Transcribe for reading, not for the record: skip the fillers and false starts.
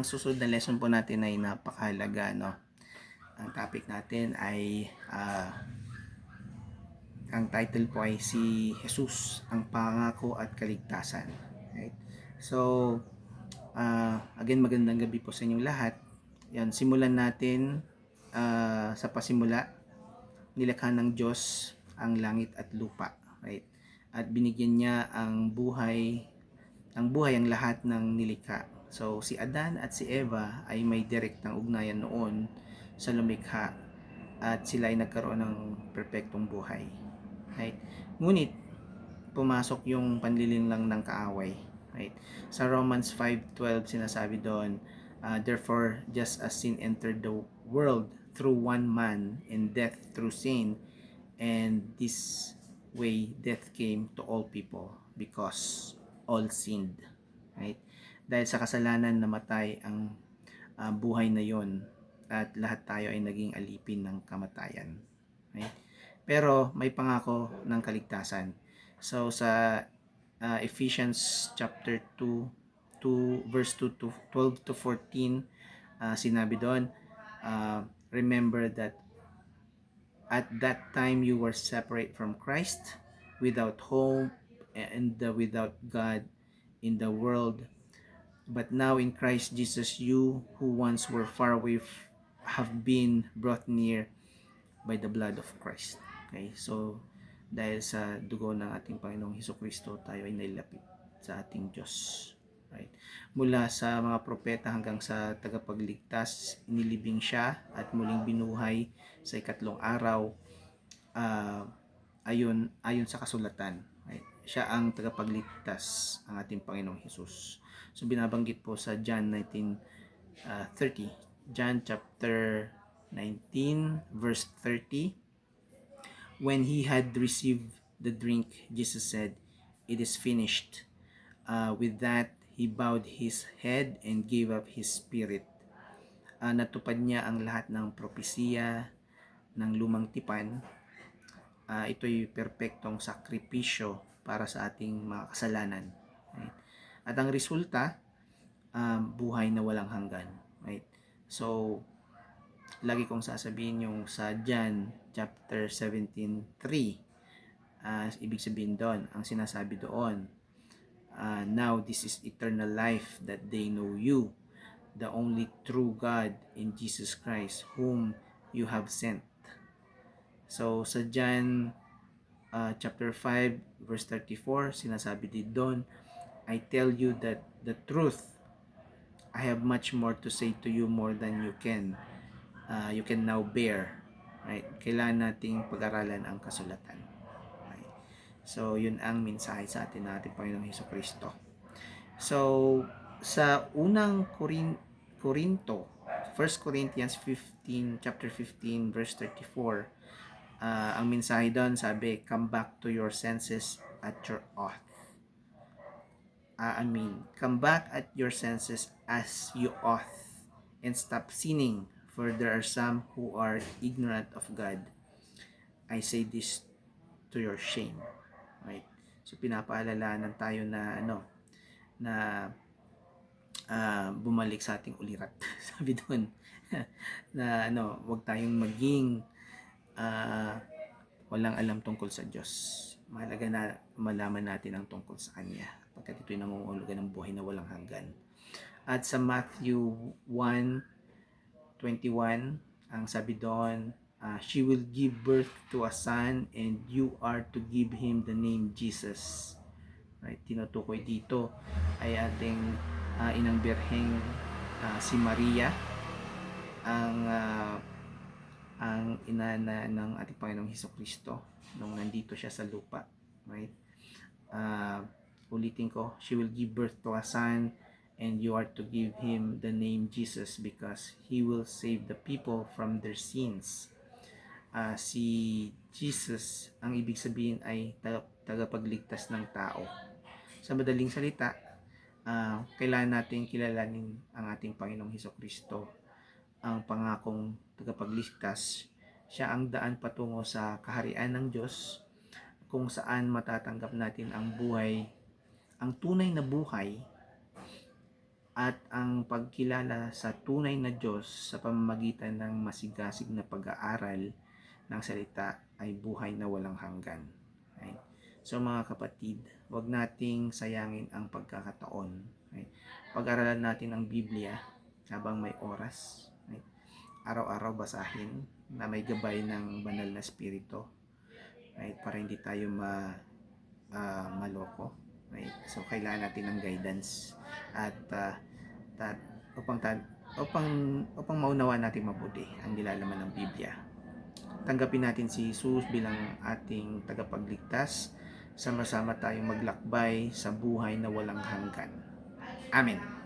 ang susunod na lesson po natin ay napakahalaga, no? Ang topic natin ay ang title po ay si Jesus, ang pangako at kaligtasan. Right? So, again, magandang gabi po sa inyong lahat. Yan, simulan natin sa pasimula. Nilikha ng Diyos ang langit at lupa. Right? At binigyan niya ang buhay ang lahat ng nilikha. So, si Adan at si Eva ay may direktang ugnayan noon sa lumikha at sila ay nagkaroon ng perpektong buhay. Right? Ngunit, pumasok yung panlilinlang ng kaaway. Right? Sa Romans 5:12 sinasabi doon, therefore, just as sin entered the world through one man, and death through sin, and this way death came to all people because all sinned. Right? Dahil sa kasalanan namatay ang buhay na yon at lahat tayo ay naging alipin ng kamatayan. Right? Pero may pangako ng kaligtasan. So sa Ephesians chapter 2 verse 2 to 12 to 14, sinabi doon, remember that at that time you were separate from Christ, without hope and without God in the world. But now in Christ Jesus, you who once were far away have been brought near by the blood of Christ. Okay? So, dahil sa dugo ng ating Panginoong Hesukristo, tayo ay nailapit sa ating Diyos. Right? Mula sa mga propeta hanggang sa tagapagligtas, inilibing siya at muling binuhay sa ikatlong araw, ayon sa kasulatan. Right? Siya ang tagapagligtas, ang ating Panginoong Hesus. So binabanggit po sa John 19:30. John chapter 19 verse 30. When he had received the drink, Jesus said, "It is finished." With that, he bowed his head and gave up his spirit. Natupad niya ang lahat ng propesiya ng lumang tipan. Ito'y perpektong sakripisyo para sa ating mga kasalanan. Right? At ang resulta, buhay na walang hanggan. Right? So, lagi kong sasabihin yung sa John chapter 17:3, ibig sabihin doon, ang sinasabi doon, now this is eternal life, that they know you, the only true God, in Jesus Christ, whom you have sent. So sa John chapter 5 verse 34, sinasabi din doon, I tell you that the truth, I have much more to say to you, more than you can now bear. Right? Kailangan nating pag-aralan ang kasulatan. Right? So yun ang mensahe sa atin ng ating Panginoong Hesukristo. So sa unang Korinto, 1 Corinthians 15 chapter 15 verse 34, ang mensahe doon sabi, come back to your senses at your oath. Come back at your senses as you ought, and stop sinning, for there are some who are ignorant of God. I say this to your shame. Right? So pinapaalalanan tayo na bumalik sa ating ulirat. Sabi doon na wag tayong maging walang alam tungkol sa Diyos. Mahalaga na malaman natin ang tungkol sa Kanya, pagkat ito'y nangungulugan ng buhay na walang hanggan. At sa Matthew 1:21, ang sabi doon, she will give birth to a son, and you are to give him the name Jesus. Right? Tinutukoy dito ay ating inang birheng si Maria, ang ina ng ating Panginoong Hesukristo nung nandito siya sa lupa. Right? Ulitin ko, she will give birth to a son, and you are to give him the name Jesus, because he will save the people from their sins. Si Jesus, ang ibig sabihin ay tagapagligtas ng tao. Sa madaling salita, kailangan natin kilalanin ang ating Panginoong Hesukristo, ang pangakong tagapagligtas. Siya ang daan patungo sa kaharian ng Diyos, kung saan matatanggap natin ang buhay, ang tunay na buhay, at ang pagkilala sa tunay na Diyos sa pamamagitan ng masigasig na pag-aaral ng salita ay buhay na walang hanggan. Right? So mga kapatid, wag nating sayangin ang pagkakataon. Right? Pag-aralan natin ang Biblia habang may oras. Right? Araw-araw basahin na may gabay ng banal na spirito. Right? Para hindi tayo maloko. Right? So kailangan natin ng guidance at upang maunawaan natin mabuti ang nilalaman ng Biblia. Tanggapin natin si Jesus bilang ating tagapagligtas. Sama-sama tayong maglakbay sa buhay na walang hanggan. Amen.